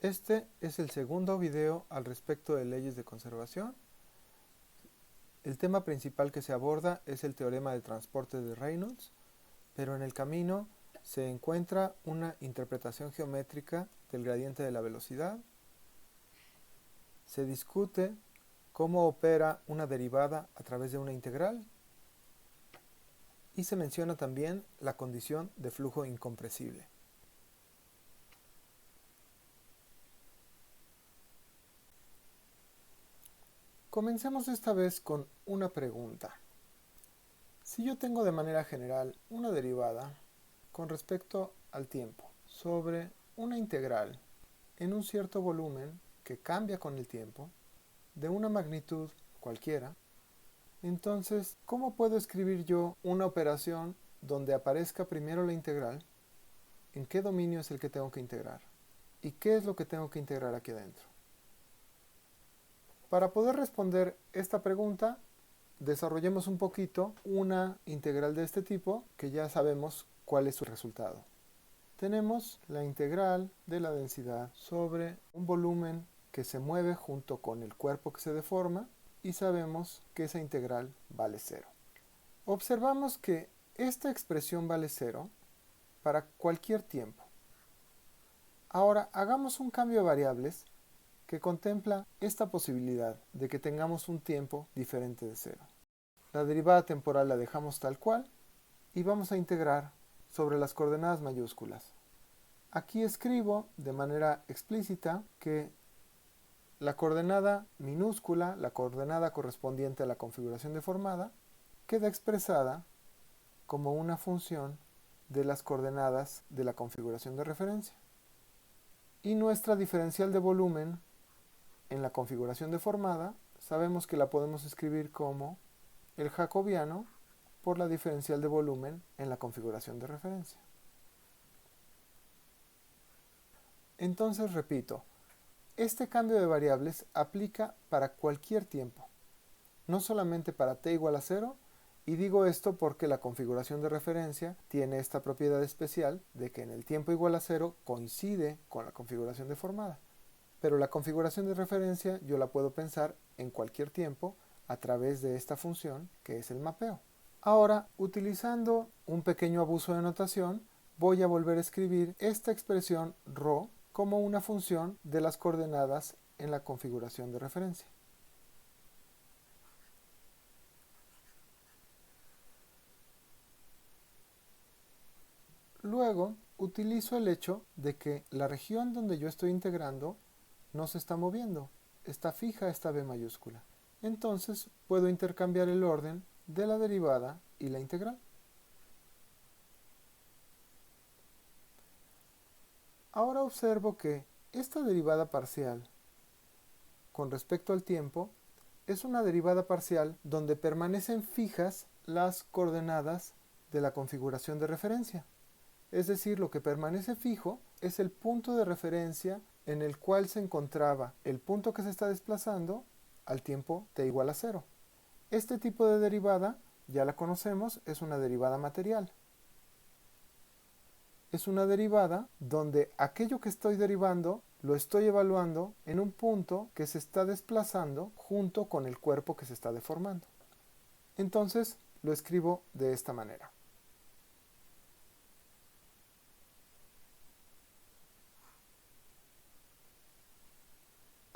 Este es el segundo video al respecto de leyes de conservación. El tema principal que se aborda es el teorema de transporte de Reynolds, pero en el camino se encuentra una interpretación geométrica del gradiente de la velocidad. Se discute cómo opera una derivada a través de una integral y se menciona también la condición de flujo incompresible. Comencemos esta vez con una pregunta. Si yo tengo de manera general una derivada con respecto al tiempo sobre una integral en un cierto volumen que cambia con el tiempo, de una magnitud cualquiera, entonces, ¿cómo puedo escribir yo una operación donde aparezca primero la integral? ¿En qué dominio es el que tengo que integrar? ¿Y qué es lo que tengo que integrar aquí adentro? Para poder responder esta pregunta, desarrollemos un poquito una integral de este tipo que ya sabemos cuál es su resultado. Tenemos la integral de la densidad sobre un volumen que se mueve junto con el cuerpo que se deforma y sabemos que esa integral vale 0. Observamos que esta expresión vale 0 para cualquier tiempo. Ahora hagamos un cambio de variables que contempla esta posibilidad de que tengamos un tiempo diferente de 0. La derivada temporal la dejamos tal cual y vamos a integrar sobre las coordenadas mayúsculas. Aquí escribo de manera explícita que la coordenada minúscula, la coordenada correspondiente a la configuración deformada, queda expresada como una función de las coordenadas de la configuración de referencia. Y nuestra diferencial de volumen en la configuración deformada, sabemos que la podemos escribir como el jacobiano por la diferencial de volumen en la configuración de referencia. Entonces repito, este cambio de variables aplica para cualquier tiempo, no solamente para t igual a 0, y digo esto porque la configuración de referencia tiene esta propiedad especial de que en el tiempo igual a 0 coincide con la configuración deformada. Pero la configuración de referencia yo la puedo pensar en cualquier tiempo a través de esta función que es el mapeo. Ahora, utilizando un pequeño abuso de notación, voy a volver a escribir esta expresión ρ como una función de las coordenadas en la configuración de referencia. Luego, utilizo el hecho de que la región donde yo estoy integrando no se está moviendo, está fija esta b mayúscula. Entonces, puedo intercambiar el orden de la derivada y la integral. Ahora observo que esta derivada parcial con respecto al tiempo es una derivada parcial donde permanecen fijas las coordenadas de la configuración de referencia. Es decir, lo que permanece fijo es el punto de referencia en el cual se encontraba el punto que se está desplazando al tiempo t igual a 0. Este tipo de derivada, ya la conocemos, es una derivada material. Es una derivada donde aquello que estoy derivando lo estoy evaluando en un punto que se está desplazando junto con el cuerpo que se está deformando. Entonces lo escribo de esta manera.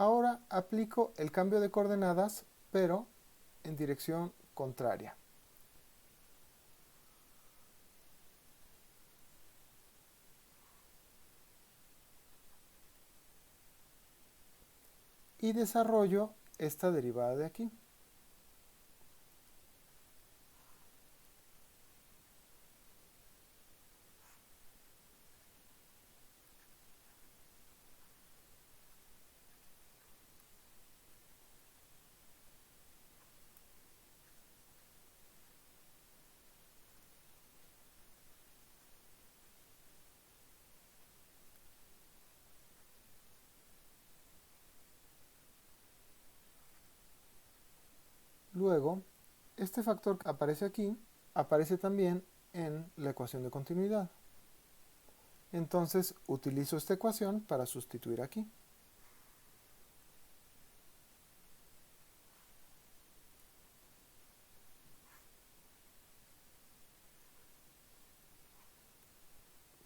Ahora aplico el cambio de coordenadas, pero en dirección contraria. Y desarrollo esta derivada de aquí. Luego, este factor que aparece aquí, aparece también en la ecuación de continuidad. Entonces utilizo esta ecuación para sustituir aquí.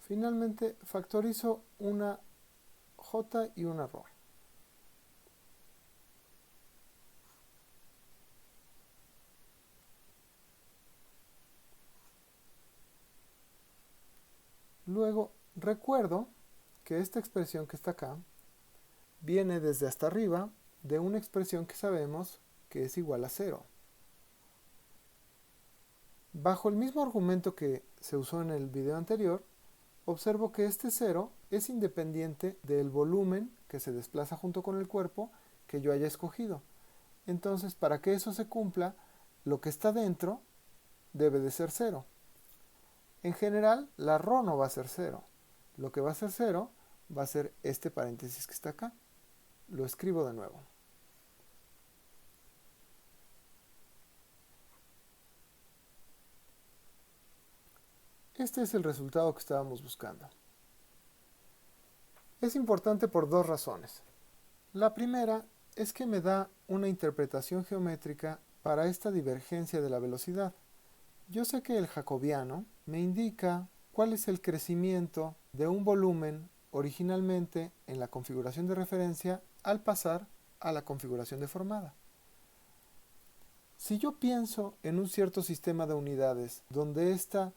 Finalmente factorizo una j y una rho. Luego recuerdo que esta expresión que está acá viene desde hasta arriba de una expresión que sabemos que es igual a 0. Bajo el mismo argumento que se usó en el video anterior, observo que este 0 es independiente del volumen que se desplaza junto con el cuerpo que yo haya escogido. Entonces, para que eso se cumpla, lo que está dentro debe de ser 0. En general, la ρ no va a ser 0. Lo que va a ser 0 va a ser este paréntesis que está acá. Lo escribo de nuevo. Este es el resultado que estábamos buscando. Es importante por dos razones. La primera es que me da una interpretación geométrica para esta divergencia de la velocidad. Yo sé que el jacobiano me indica cuál es el crecimiento de un volumen originalmente en la configuración de referencia al pasar a la configuración deformada. Si yo pienso en un cierto sistema de unidades donde esta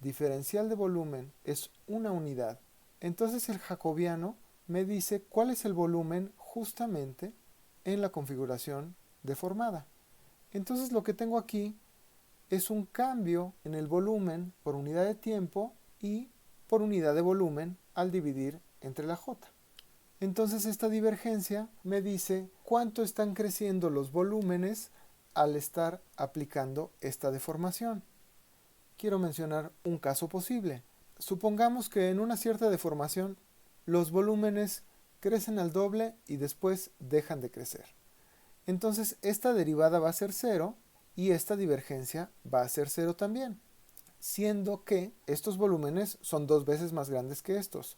diferencial de volumen es una unidad, entonces el jacobiano me dice cuál es el volumen justamente en la configuración deformada. Entonces lo que tengo aquí es un cambio en el volumen por unidad de tiempo y por unidad de volumen al dividir entre la j. Entonces esta divergencia me dice cuánto están creciendo los volúmenes al estar aplicando esta deformación. Quiero mencionar un caso posible. Supongamos que en una cierta deformación los volúmenes crecen al doble y después dejan de crecer. Entonces esta derivada va a ser 0 y esta divergencia va a ser 0 también, siendo que estos volúmenes son 2 veces más grandes que estos.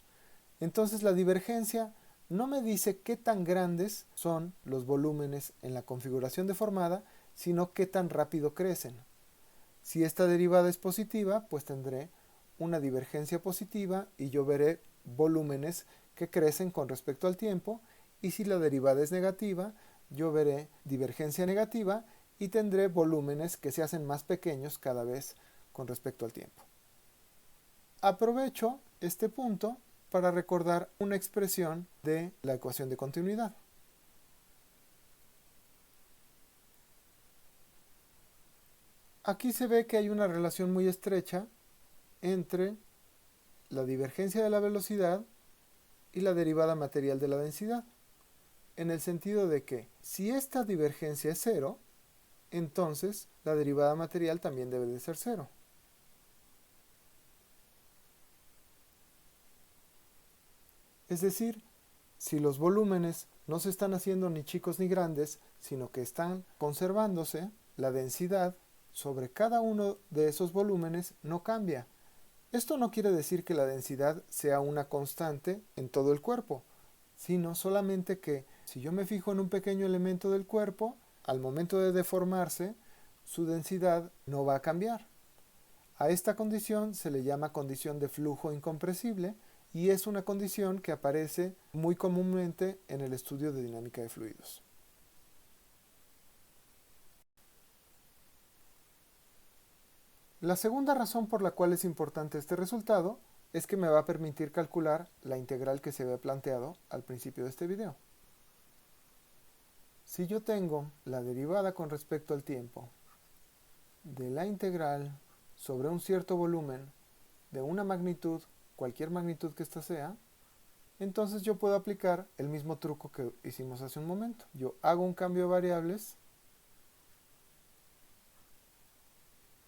Entonces la divergencia no me dice qué tan grandes son los volúmenes en la configuración deformada, sino qué tan rápido crecen. Si esta derivada es positiva, pues tendré una divergencia positiva y yo veré volúmenes que crecen con respecto al tiempo, y si la derivada es negativa, yo veré divergencia negativa y tendré volúmenes que se hacen más pequeños cada vez con respecto al tiempo. Aprovecho este punto para recordar una expresión de la ecuación de continuidad. Aquí se ve que hay una relación muy estrecha entre la divergencia de la velocidad y la derivada material de la densidad, en el sentido de que si esta divergencia es 0, entonces la derivada material también debe de ser 0. Es decir, si los volúmenes no se están haciendo ni chicos ni grandes, sino que están conservándose, la densidad sobre cada uno de esos volúmenes no cambia. Esto no quiere decir que la densidad sea una constante en todo el cuerpo, sino solamente que si yo me fijo en un pequeño elemento del cuerpo, al momento de deformarse, su densidad no va a cambiar. A esta condición se le llama condición de flujo incompresible y es una condición que aparece muy comúnmente en el estudio de dinámica de fluidos. La segunda razón por la cual es importante este resultado es que me va a permitir calcular la integral que se había planteado al principio de este video. Si yo tengo la derivada con respecto al tiempo de la integral sobre un cierto volumen de una magnitud, cualquier magnitud que ésta sea, entonces yo puedo aplicar el mismo truco que hicimos hace un momento. Yo hago un cambio de variables,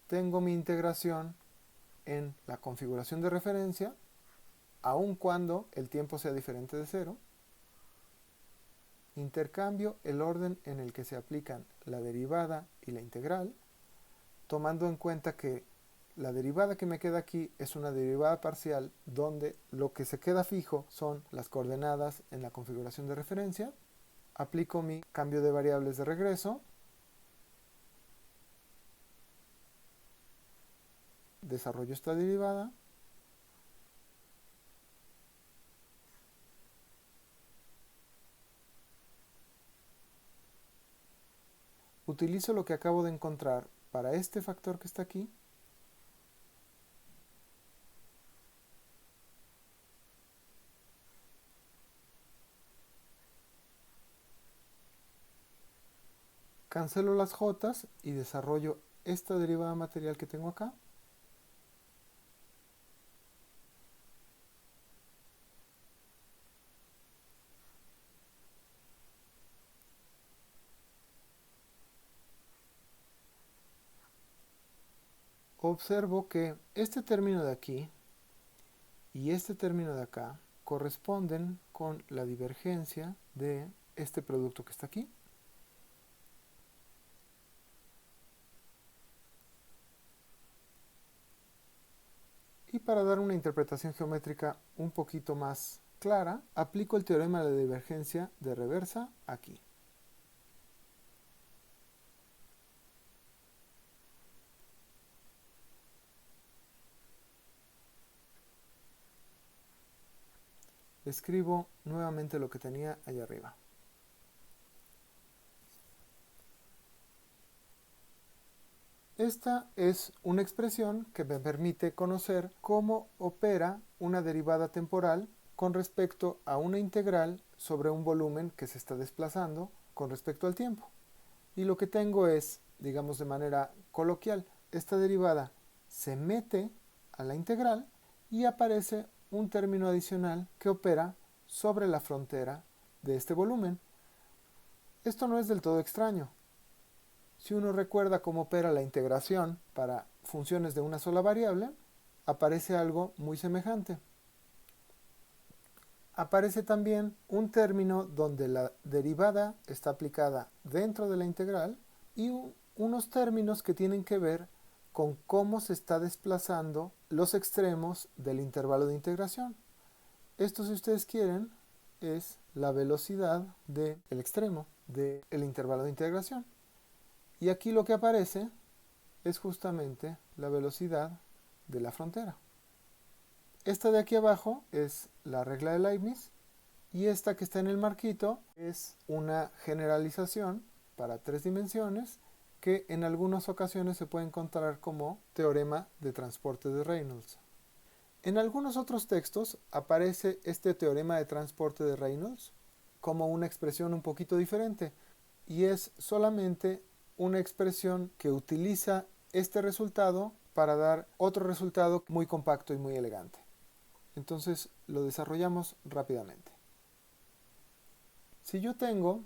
tengo mi integración en la configuración de referencia, aun cuando el tiempo sea diferente de 0, intercambio el orden en el que se aplican la derivada y la integral, tomando en cuenta que la derivada que me queda aquí es una derivada parcial donde lo que se queda fijo son las coordenadas en la configuración de referencia. Aplico mi cambio de variables de regreso. Desarrollo esta derivada. Utilizo lo que acabo de encontrar para este factor que está aquí. Cancelo las jotas y desarrollo esta derivada material que tengo acá. Observo que este término de aquí y este término de acá corresponden con la divergencia de este producto que está aquí. Y para dar una interpretación geométrica un poquito más clara, aplico el teorema de la divergencia de reversa aquí. Escribo nuevamente lo que tenía allá arriba. Esta es una expresión que me permite conocer cómo opera una derivada temporal con respecto a una integral sobre un volumen que se está desplazando con respecto al tiempo. Y lo que tengo es, digamos de manera coloquial, esta derivada se mete a la integral y aparece un término adicional que opera sobre la frontera de este volumen. Esto no es del todo extraño. Si uno recuerda cómo opera la integración para funciones de una sola variable, aparece algo muy semejante. Aparece también un término donde la derivada está aplicada dentro de la integral y unos términos que tienen que ver con cómo se está desplazando los extremos del intervalo de integración. Esto, si ustedes quieren, es la velocidad del extremo del intervalo de integración. Y aquí lo que aparece es justamente la velocidad de la frontera. Esta de aquí abajo es la regla de Leibniz y esta que está en el marquito es una generalización para 3 dimensiones que en algunas ocasiones se puede encontrar como teorema de transporte de Reynolds. En algunos otros textos aparece este teorema de transporte de Reynolds como una expresión un poquito diferente y es solamente una expresión que utiliza este resultado para dar otro resultado muy compacto y muy elegante. Entonces lo desarrollamos rápidamente. Si yo tengo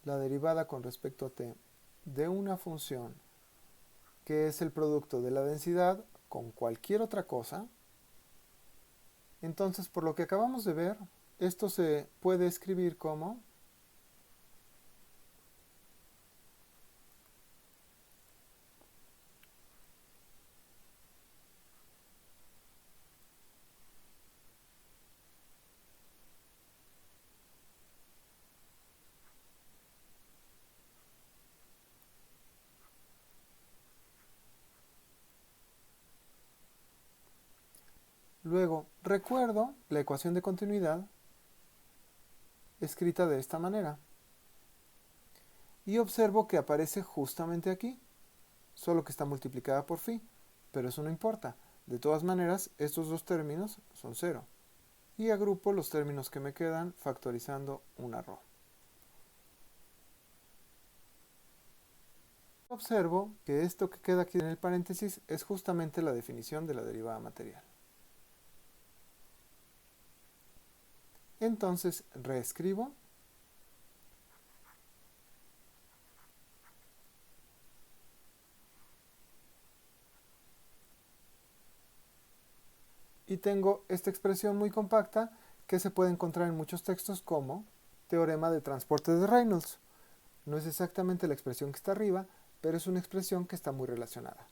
la derivada con respecto a t de una función que es el producto de la densidad con cualquier otra cosa, entonces por lo que acabamos de ver, esto se puede escribir como luego recuerdo la ecuación de continuidad escrita de esta manera y observo que aparece justamente aquí, solo que está multiplicada por phi, pero eso no importa. De todas maneras, estos dos términos son 0. Y agrupo los términos que me quedan factorizando una ρ. Observo que esto que queda aquí en el paréntesis es justamente la definición de la derivada material. Entonces reescribo y tengo esta expresión muy compacta que se puede encontrar en muchos textos como teorema de transporte de Reynolds. No es exactamente la expresión que está arriba, pero es una expresión que está muy relacionada.